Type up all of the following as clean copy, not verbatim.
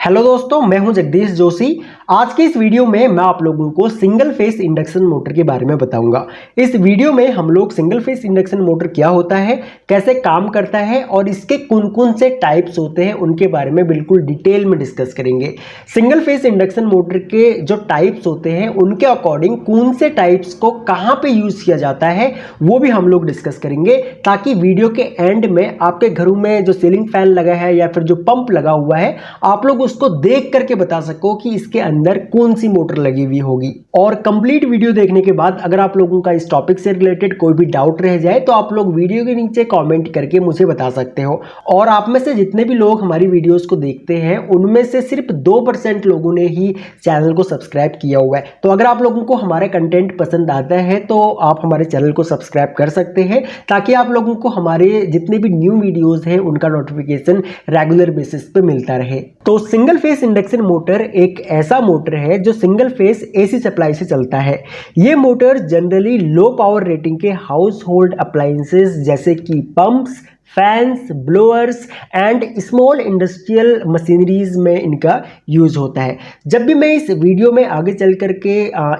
Hello दोस्तों, मैं हूं जगदीश जोशी। आज की इस वीडियो में मैं आप लोगों को सिंगल फेस इंडक्शन मोटर के बारे में बताऊंगा। इस वीडियो में हम लोग सिंगल फेस इंडक्शन मोटर क्या होता है, कैसे काम करता है और इसके कौन कौन से टाइप्स होते हैं उनके बारे में बिल्कुल डिटेल में डिस्कस करेंगे। सिंगल फेस इंडक्शन मोटर के जो टाइप्स होते हैं उनके अकॉर्डिंग कौन से टाइप्स को कहाँ पे यूज किया जाता है वो भी हम लोग डिस्कस करेंगे, ताकि वीडियो के एंड में आपके घरों में जो सीलिंग फैन लगा है या फिर जो पंप लगा हुआ है आप लोग उसको देख करके बता सको कि इसके अंदर कौन सी मोटर लगी हुई होगी। और कंप्लीट वीडियो देखने के बाद अगर आप लोगों का इस टॉपिक से रिलेटेड कोई भी डाउट रह जाए तो आप लोग वीडियो के नीचे कमेंट करके मुझे बता सकते हो। और आप में से जितने भी लोग हमारी वीडियोस को देखते हैं उनमें से सिर्फ 2% लोगों ने ही चैनल को सब्सक्राइब किया हुआ है। तो अगर आप लोगों को हमारा कंटेंट पसंद आता है तो आप हमारे चैनल को सब्सक्राइब कर सकते हैं, ताकि आप लोगों को हमारे जितने भी न्यू वीडियोस हैं उनका नोटिफिकेशन रेगुलर बेसिस पे मिलता रहे। तो सिंगल फेस इंडक्शन मोटर एक ऐसा मोटर है जो सिंगल फेस एसी सप्लाई से चलता है। ये motor generally low power rating के हाउस होल्ड अप्लायंसेस जैसे कि pumps, fans, blowers and small industrial machineries में इनका यूज होता है। जब भी मैं इस वीडियो में आगे चल करके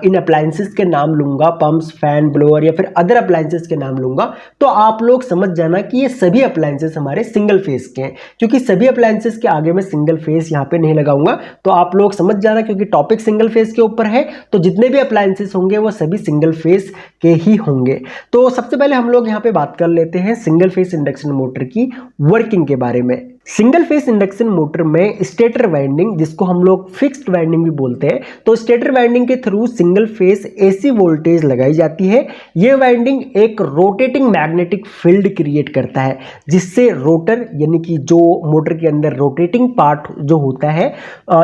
इन अप्लायंसेस के नाम लूंगा, पंप्स, फैन, ब्लोअर या फिर अदर अप्लायंसेस के नाम लूंगा, तो आप लोग समझ जाना कि ये सभी अप्लायंसेस हमारे सिंगल फेस के हैं। क्योंकि सभी अप्लायंसेस के आगे मैं सिंगल फेस यहाँ पे नहीं लगाऊंगा, तो आप लोग समझ जाना, क्योंकि टॉपिक सिंगल फेस के ऊपर है तो जितने भी अप्लायंसेस होंगे वो सभी सिंगल फेस के ही होंगे। तो सबसे पहले हम लोग यहाँ पे बात कर लेते हैं सिंगल फेस इंडक्शन मोटर की वर्किंग के बारे में। सिंगल फेस इंडक्शन मोटर में स्टेटर वाइंडिंग, जिसको हम लोग फिक्स्ड वाइंडिंग भी बोलते हैं, तो स्टेटर वाइंडिंग के through single phase AC voltage लगाई जाती है। यह वाइंडिंग एक रोटेटिंग मैग्नेटिक फील्ड क्रिएट करता है, जिससे रोटर यानी कि जो मोटर के अंदर रोटेटिंग पार्ट जो होता है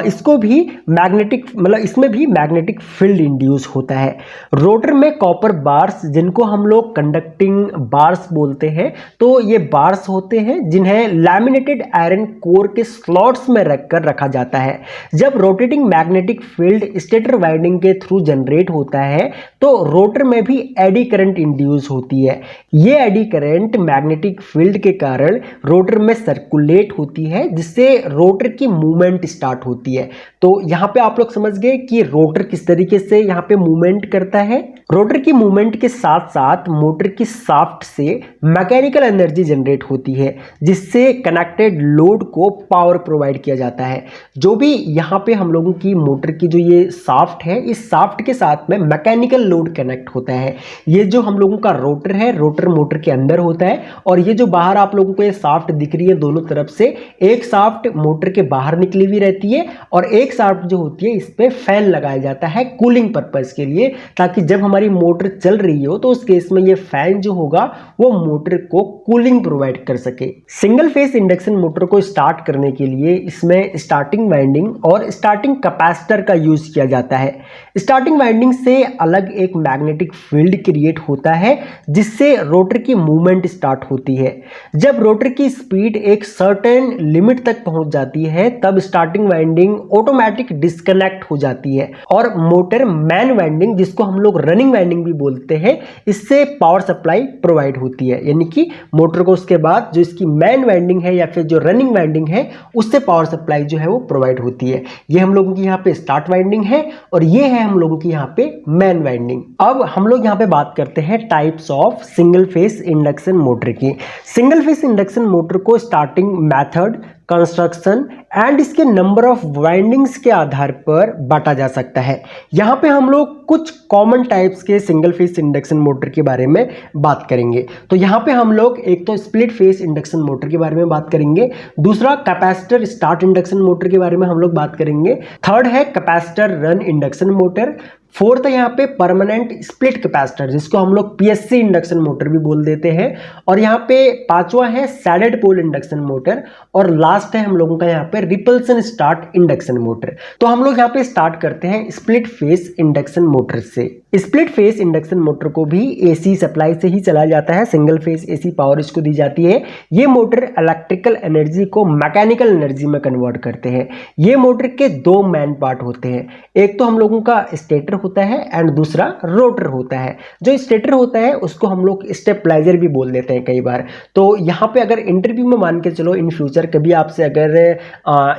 इसको भी मैग्नेटिक इसमें भी मैग्नेटिक फील्ड इंड्यूस होता है। रोटर में कॉपर बार्स, जिनको हम लोग कंडक्टिंग बार्स बोलते हैं, तो ये बार्स होते हैं जिन्हें लैमिनेटेड आयरन कोर के स्लॉट्स में रखकर रखा जाता है। जब rotating magnetic field stator winding के थ्रू जनरेट होता है तो रोटर में भी एडी करंट इंड्यूस होती है। ये एडी करंट मैग्नेटिक फील्ड के कारण रोटर में सर्कुलेट होती है, जिससे रोटर की मूवमेंट स्टार्ट होती है। तो यहां पे आप लोग समझ गए कि रोटर किस तरीके से यहां पे मूवमेंट करता है। रोटर की मूवमेंट के साथ साथ मोटर की शाफ्ट से मैकेनिकल एनर्जी जनरेट होती है, जिससे कनेक्टेड लोड को पावर प्रोवाइड किया जाता है। जो भी यहाँ पे हम लोगों की मोटर की जो ये शाफ्ट है, इस शाफ्ट के साथ में मैकेनिकल लोड कनेक्ट होता है। ये जो हम लोगों का रोटर है, रोटर मोटर के अंदर होता है, और ये जो बाहर आप लोगों को ये शाफ्ट दिख रही है दोनों तरफ से, एक शाफ्ट मोटर के बाहर निकली हुई रहती है और एक शाफ्ट जो होती है इस पे फैन लगाया जाता है कूलिंग पर्पज के लिए, ताकि जब हमारी मोटर चल रही हो तो उस केस में ये फैन जो होगा वो मोटर को कूलिंग प्रोवाइड कर सके। सिंगल फेस इंडक्शन मोटर को स्टार्ट करने के लिए इसमें स्टार्टिंग वाइंडिंग और स्टार्टिंग कैपेसिटर का यूज किया जाता है। स्टार्टिंग वाइंडिंग से अलग एक मैग्नेटिक फील्ड क्रिएट होता है, जिससे रोटर की मूवमेंट स्टार्ट होती है। जब रोटर की स्पीड एक सर्टेन लिमिट तक पहुंच जाती है तब स्टार्टिंग वाइंडिंग ऑटोमेटिक डिस्कनेक्ट हो जाती है और मोटर मैन वाइंडिंग, जिसको हम लोग रनिंग वाइंडिंग भी बोलते हैं, इससे पावर सप्लाई प्रोवाइड होती है। यानी कि मोटर को उसके बाद जो इसकी मैन वाइंडिंग है या फिर जो रनिंग वाइंडिंग है उससे पावर सप्लाई जो है वो प्रोवाइड होती है। ये हम लोगों की यहाँ पे स्टार्ट वाइंडिंग है और ये है हम लोगों की यहाँ पे मैन वाइंडिंग। अब हम लोग यहाँ पे बात करते हैं types of single phase induction motor की। सिंगल फेस इंडक्शन मोटर को स्टार्टिंग मेथड, कंस्ट्रक्शन एंड इसके नंबर ऑफ वाइंडिंग्स के आधार पर बांटा जा सकता है। यहाँ पे हम लोग कुछ कॉमन टाइप्स के सिंगल फेस इंडक्शन मोटर के बारे में बात करेंगे। तो यहाँ पे हम लोग एक तो स्प्लिट फेस इंडक्शन मोटर के बारे में बात करेंगे, दूसरा कैपेसिटर स्टार्ट इंडक्शन मोटर के बारे में हम लोग बात करेंगे, थर्ड है capacitor run induction motor, fourth है यहाँ पे परमानेंट स्प्लिट कैपेसिटर, जिसको हम लोग पीएससी इंडक्शन मोटर भी बोल देते हैं, और यहाँ पे पांचवा है सैडेड पोल इंडक्शन मोटर, और लास्ट है हम लोगों का यहाँ पे रिपल्सन स्टार्ट इंडक्शन मोटर। तो हम लोग यहाँ पे स्टार्ट करते हैं स्प्लिट फेस इंडक्शन मोटर से। स्प्लिट फेस इंडक्शन मोटर को भी एसी सप्लाई से ही चलाया जाता है, सिंगल फेस एसी पावर इसको दी जाती है। ये मोटर इलेक्ट्रिकल एनर्जी को मैकेनिकल एनर्जी में कन्वर्ट करते हैं। ये मोटर के दो मेन पार्ट होते हैं, एक तो हम लोगों का स्टेटर होता है एंड दूसरा रोटर होता है। जो स्टेटर होता है उसको हम लोग स्टेबलाइजर भी बोल देते हैं कई बार। तो यहाँ पे अगर इंटरव्यू में मान के चलो इन फ्यूचर कभी आपसे अगर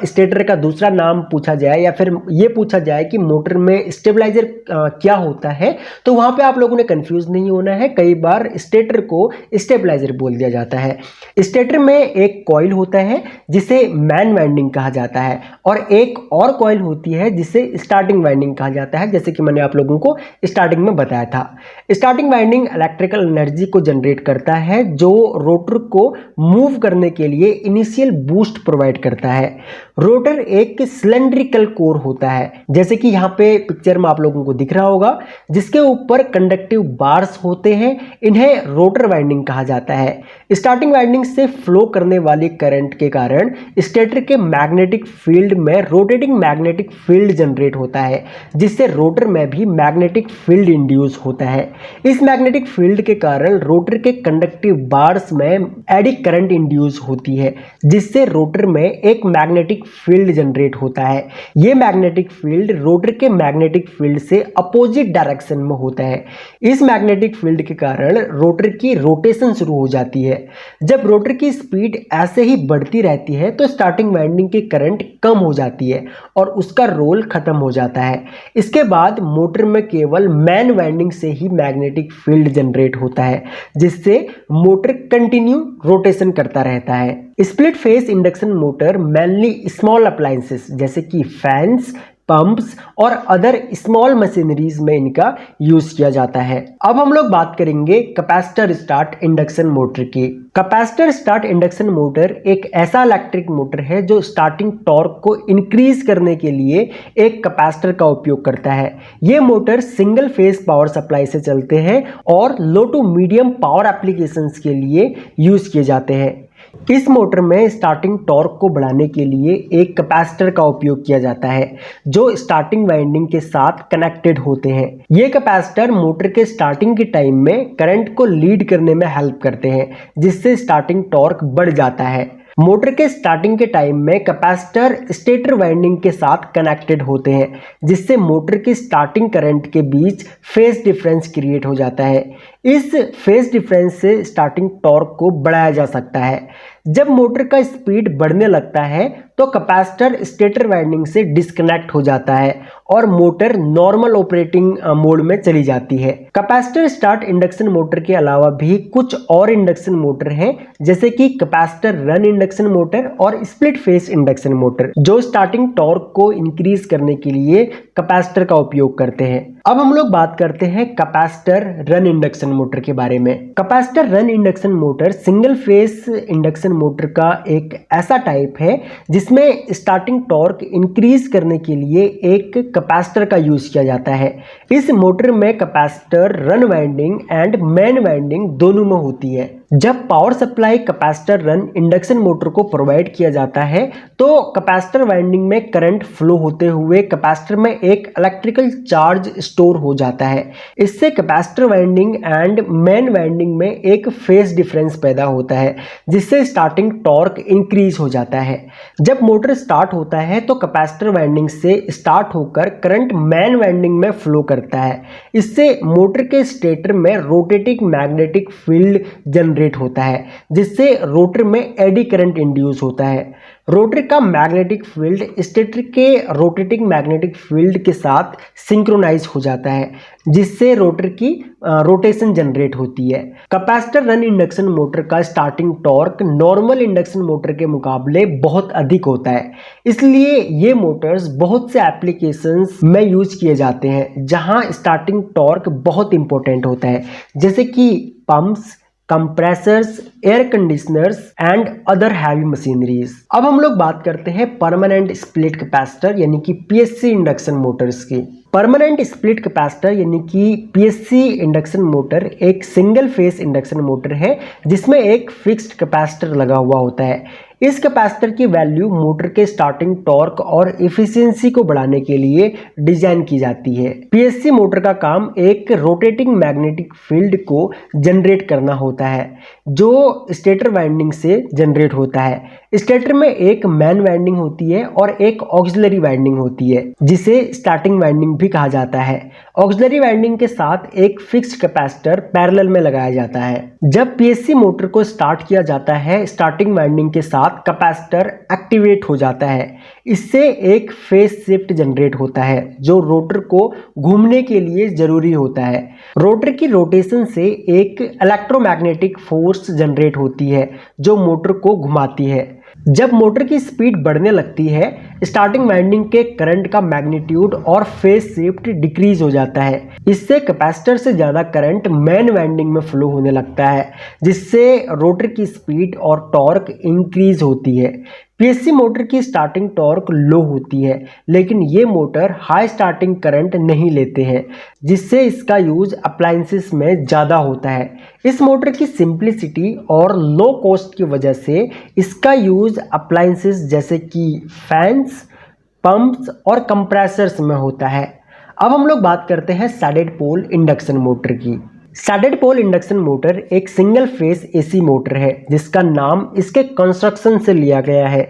स्टेटर का दूसरा नाम पूछा जाए या फिर ये पूछा जाए कि मोटर में स्टेबलाइजर क्या होता है, तो वहां पे आप लोगों ने कंफ्यूज नहीं होना है। कई बार स्टेटर को स्टेबलाइजर बोल दिया जाता है। स्टेटर में एक कॉइल होता है जिसे मैन वाइंडिंग कहा जाता है और एक और कॉइल होती है जिसे स्टार्टिंग वाइंडिंग कहा जाता है, जैसे कि मैंने आप लोगों को स्टार्टिंग में बताया था। स्टार्टिंग वाइंडिंग इलेक्ट्रिकल एनर्जी को जनरेट करता है जो रोटर को मूव करने के लिए इनिशियल बूस्ट प्रोवाइड करता है। रोटर एक सिलेंड्रिकल कोर होता है, जैसे कि यहाँ पे पिक्चर में आप लोगों को दिख रहा होगा, जिसके ऊपर कंडक्टिव बार्स होते हैं। इन्हें रोटर वाइंडिंग कहा जाता है। स्टार्टिंग वाइंडिंग से फ्लो करने वाली करंट के कारण स्टेटर के मैग्नेटिक फील्ड में रोटेटिंग मैग्नेटिक फील्ड जनरेट होता है, जिससे रोटर में भी मैग्नेटिक फील्ड इंड्यूस होता है। इस मैग्नेटिक फील्ड के कारण रोटर के कंडक्टिव बार्स में एडी करंट इंड्यूस होती है, जिससे रोटर में एक मैग्नेटिक फील्ड जनरेट होता है। यह मैग्नेटिक फील्ड रोटर के मैग्नेटिक फील्ड से अपोजिट डायरेक्शन में होता है। इस मैग्नेटिक फील्ड के कारण रोटर की रोटेशन शुरू हो जाती है। जब रोटर की स्पीड ऐसे ही बढ़ती रहती है तो स्टार्टिंग वाइंडिंग की करंट कम हो जाती है और उसका रोल खत्म हो जाता है। इसके बाद मोटर में केवल मैन वाइंडिंग से ही मैग्नेटिक फील्ड जनरेट होता है, जिससे मोटर कंटिन्यू रोटेशन करता रहता है। Split phase induction motor mainly small appliances जैसे कि फैंस, पंप्स और अदर स्मॉल मशीनरीज में इनका यूज किया जाता है। अब हम लोग बात करेंगे कैपेसिटर स्टार्ट इंडक्शन मोटर की। कैपेसिटर स्टार्ट इंडक्शन मोटर एक ऐसा इलेक्ट्रिक मोटर है जो स्टार्टिंग टॉर्क को इंक्रीज करने के लिए एक कैपेसिटर का उपयोग करता है। ये motor single phase power supply से चलते हैं और लो टू मीडियम पावर एप्लीकेशंस के लिए यूज किए जाते हैं। इस मोटर में स्टार्टिंग टॉर्क को बढ़ाने के लिए एक कैपेसिटर का उपयोग किया जाता है जो स्टार्टिंग वाइंडिंग के साथ कनेक्टेड होते हैं। ये कैपेसिटर मोटर के स्टार्टिंग के टाइम में करंट को लीड करने में हेल्प करते हैं, जिससे स्टार्टिंग टॉर्क बढ़ जाता है। मोटर के स्टार्टिंग के टाइम में कैपेसिटर स्टेटर वाइंडिंग के साथ कनेक्टेड होते हैं, जिससे मोटर की स्टार्टिंग करंट के बीच फेज डिफरेंस क्रिएट हो जाता है। इस फेज डिफरेंस से स्टार्टिंग टॉर्क को बढ़ाया जा सकता है। जब मोटर का स्पीड बढ़ने लगता है तो कैपेसिटर स्टेटर वाइंडिंग से डिस्कनेक्ट हो जाता है और मोटर नॉर्मल ऑपरेटिंग मोड में चली जाती है। कैपेसिटर स्टार्ट इंडक्शन मोटर के अलावा भी कुछ और इंडक्शन मोटर हैं, जैसे कि कैपेसिटर रन इंडक्शन मोटर और स्प्लिट फेस इंडक्शन मोटर, जो स्टार्टिंग टॉर्क को इंक्रीज करने के लिए कैपेसिटर का उपयोग करते हैं। अब हम लोग बात करते हैं कैपेसिटर रन इंडक्शन मोटर के बारे में। Capacitor run induction motor single phase induction motor का एक ऐसा टाइप है जिसमें स्टार्टिंग टॉर्क इंक्रीज करने के लिए एक कैपेसिटर का यूज किया जाता है। इस मोटर में capacitor run winding and man winding दोनों में होती है। जब power supply capacitor run induction motor को प्रोवाइड किया जाता है तो कैपेसिटर वाइंडिंग में करंट फ्लो होते हुए कैपेसिटर में एक इलेक्ट्रिकल चार्ज स्टोर हो जाता है। इससे capacitor winding and man winding में एक फेज डिफरेंस पैदा होता है, जिससे स्टार्टिंग टॉर्क इंक्रीज हो जाता है। जब मोटर स्टार्ट होता है तो कैपेसिटर वाइंडिंग से स्टार्ट होकर करंट मैन वाइंडिंग में फ्लो करता है। इससे मोटर के स्टेटर में रोटेटिंग मैग्नेटिक फील्ड जनरेट होता है, जिससे रोटर में एडी करंट इंड्यूस होता है। रोटर का मैग्नेटिक फील्ड स्टेटर के रोटेटिंग मैग्नेटिक फील्ड के साथ सिंक्रोनाइज हो जाता है, जिससे रोटर की रोटेशन जनरेट होती है। कैपेसिटर रन इंडक्शन मोटर का starting torque normal induction motor के मुकाबले बहुत अधिक होता है, इसलिए ये मोटर्स बहुत से एप्लीकेशंस में यूज किए जाते हैं जहां स्टार्टिंग टॉर्क बहुत इंपॉर्टेंट होता है, जैसे कि pumps, compressors, air conditioners and other heavy machineries. अब हम लोग बात करते हैं परमानेंट स्प्लिट कैपेसिटर यानी कि पीएससी इंडक्शन मोटर्स की। परमानेंट स्प्लिट कैपेसिटर यानी कि पीएससी इंडक्शन मोटर एक सिंगल फेस इंडक्शन मोटर है जिसमें एक फिक्स्ड कैपेसिटर लगा हुआ होता है। इस कैपेसिटर की वैल्यू मोटर के स्टार्टिंग टॉर्क और एफिशिएंसी को बढ़ाने के लिए डिजाइन की जाती है। पीएससी मोटर का काम एक रोटेटिंग मैग्नेटिक फील्ड को जनरेट करना होता है जो स्टेटर वाइंडिंग से जनरेट होता है। स्टेटर में एक मेन वाइंडिंग होती है और एक ऑक्सिलरी वाइंडिंग होती है जिसे स्टार्टिंग वाइंडिंग भी कहा जाता है। ऑक्सिलरी वाइंडिंग के साथ एक फिक्स्ड कैपेसिटर पैरेलल में लगाया जाता है। जब पीएससी मोटर को स्टार्ट किया जाता है, स्टार्टिंग वाइंडिंग के साथ कैपेसिटर एक्टिवेट हो जाता है। इससे एक फेज शिफ्ट जनरेट होता है जो रोटर को घूमने के लिए जरूरी होता है। रोटर की रोटेशन से एक इलेक्ट्रोमैग्नेटिक फोर्स जनरेट होती है जो मोटर को घुमाती है। जब मोटर की स्पीड बढ़ने लगती है, स्टार्टिंग वाइंडिंग के करंट का मैग्नीट्यूड और फेज शिफ्ट डिक्रीज हो जाता है। इससे कैपेसिटर से ज़्यादा करंट मेन वाइंडिंग में फ्लो होने लगता है जिससे रोटर की स्पीड और टॉर्क इंक्रीज होती है। पीएससी मोटर की स्टार्टिंग टॉर्क लो होती है लेकिन ये मोटर हाई स्टार्टिंग करंट नहीं लेते हैं जिससे इसका यूज अप्लायंसेस में ज़्यादा होता है। इस मोटर की सिंप्लिसिटी और लो कॉस्ट की वजह से इसका यूज अप्लायंसेस जैसे कि फैंस, पंप्स और कंप्रेसर्स में होता है। अब हम लोग बात करते हैं सैडेड पोल इंडक्शन मोटर की। सैडेड पोल इंडक्शन मोटर एक सिंगल फेस एसी मोटर है जिसका नाम इसके कंस्ट्रक्शन से लिया गया है।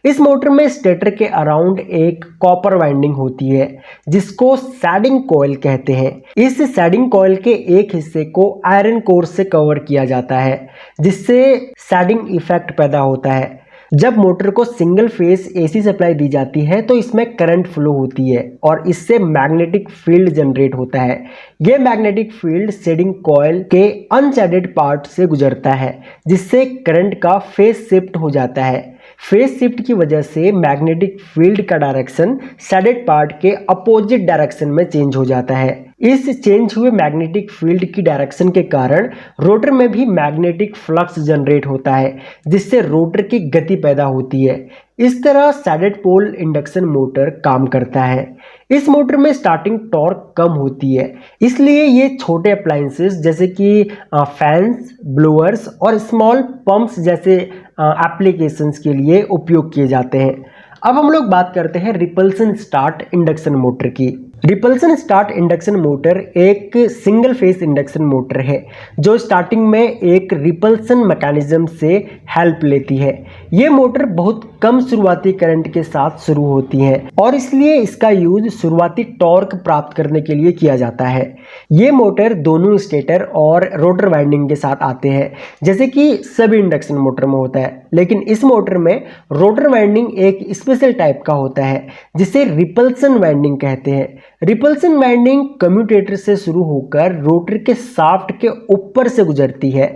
इस मोटर में स्टेटर के अराउंड एक कॉपर वाइंडिंग होती है जिसको सैडिंग कॉइल कहते हैं। इस सैडिंग कॉइल के एक हिस्से को आयरन कोर से कवर किया जाता है जिससे सैडिंग इफेक्ट पैदा होता है। जब मोटर को सिंगल फेस एसी सप्लाई दी जाती है तो इसमें करंट फ्लो होती है और इससे मैग्नेटिक फील्ड जनरेट होता है। यह मैग्नेटिक फील्ड शेडिंग कॉइल के अनशेडेड पार्ट से गुजरता है जिससे करंट का फेस शिफ्ट हो जाता है। फेस शिफ्ट की वजह से मैग्नेटिक फील्ड का डायरेक्शन शेडेड पार्ट के अपोजिट डायरेक्शन में चेंज हो जाता है। इस चेंज हुए मैग्नेटिक फील्ड की डायरेक्शन के कारण रोटर में भी मैग्नेटिक फ्लक्स जनरेट होता है जिससे रोटर की गति पैदा होती है। इस तरह सैडेड पोल इंडक्शन मोटर काम करता है। इस मोटर में स्टार्टिंग टॉर्क कम होती है इसलिए ये छोटे अप्लायंसेस जैसे कि फैंस, ब्लोअर्स और स्मॉल पंप्स जैसे एप्लीकेशंस के लिए उपयोग किए जाते हैं। अब हम लोग बात करते हैं रिपल्सन स्टार्ट इंडक्शन मोटर की। रिपल्सन स्टार्ट इंडक्शन मोटर एक सिंगल फेस इंडक्शन मोटर है जो स्टार्टिंग में एक रिपल्सन मैकेनिज्म से हेल्प लेती है। ये मोटर बहुत कम शुरुआती करंट के साथ शुरू होती है और इसलिए इसका यूज शुरुआती टॉर्क प्राप्त करने के लिए किया जाता है। ये मोटर दोनों स्टेटर और रोटर वाइंडिंग के साथ आते हैं जैसे कि सभी इंडक्शन मोटर में होता है, लेकिन इस मोटर में रोटर वाइंडिंग एक स्पेशल टाइप का होता है जिसे रिपल्सन वाइंडिंग कहते हैं। रिपल्सन वाइंडिंग कम्यूटेटर से शुरू होकर रोटर के शाफ्ट के ऊपर से गुजरती है।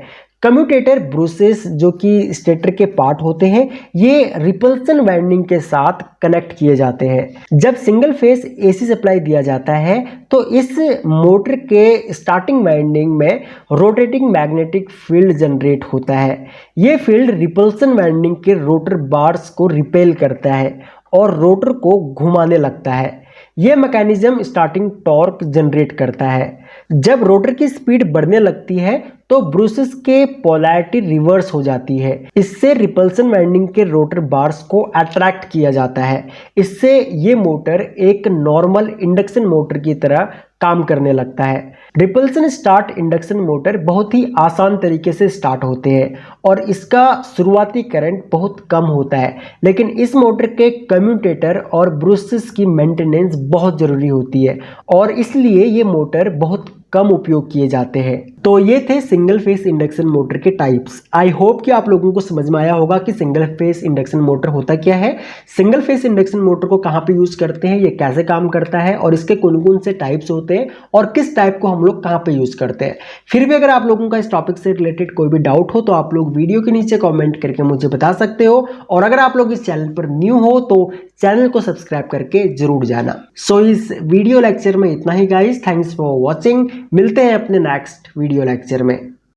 कम्यूटेटर ब्रूसेस जो कि स्टेटर के पार्ट होते हैं ये रिपल्सन वाइंडिंग के साथ कनेक्ट किए जाते हैं। जब सिंगल फेस एसी सप्लाई दिया जाता है तो इस मोटर के स्टार्टिंग वाइंडिंग में रोटेटिंग मैग्नेटिक फील्ड जनरेट होता है। ये फील्ड रिपल्सन वाइंडिंग के रोटर बार्स को रिपेल करता है और रोटर को घुमाने लगता है। यह मैकेनिज्म स्टार्टिंग टॉर्क जनरेट करता है। जब रोटर की स्पीड बढ़ने लगती है तो ब्रूसेस के पोलैरिटी रिवर्स हो जाती है। इससे रिपल्सन वाइंडिंग के रोटर बार्स को अट्रैक्ट किया जाता है। इससे ये मोटर एक नॉर्मल इंडक्शन मोटर की तरह काम करने लगता है। रिपल्सन स्टार्ट इंडक्शन मोटर बहुत ही आसान तरीके से स्टार्ट होते हैं और इसका शुरुआती करंट बहुत कम होता है, लेकिन इस मोटर के कम्यूटेटर और ब्रूसेस की मेंटेनेंस बहुत ज़रूरी होती है और इसलिए ये मोटर बहुत कम उपयोग किए जाते हैं। तो ये थे सिंगल फेस इंडक्शन मोटर के टाइप्स। आई होप कि आप लोगों को समझ में आया होगा कि सिंगल फेस इंडक्शन मोटर होता क्या है, सिंगल फेस इंडक्शन मोटर को कहाँ पे यूज करते हैं, ये कैसे काम करता है और इसके कौन कौन से टाइप्स होते हैं और किस टाइप को हम लोग कहाँ पे यूज करते हैं। फिर भी अगर आप लोगों का इस टॉपिक से रिलेटेड कोई भी डाउट हो तो आप लोग वीडियो के नीचे कॉमेंट करके मुझे बता सकते हो और अगर आप लोग इस चैनल पर न्यू हो तो चैनल को सब्सक्राइब करके जरूर जाना। सो इस वीडियो लेक्चर में इतना ही गाइस, थैंक्स फॉर वॉचिंग। मिलते हैं अपने नेक्स्ट वीडियो लेक्चर में।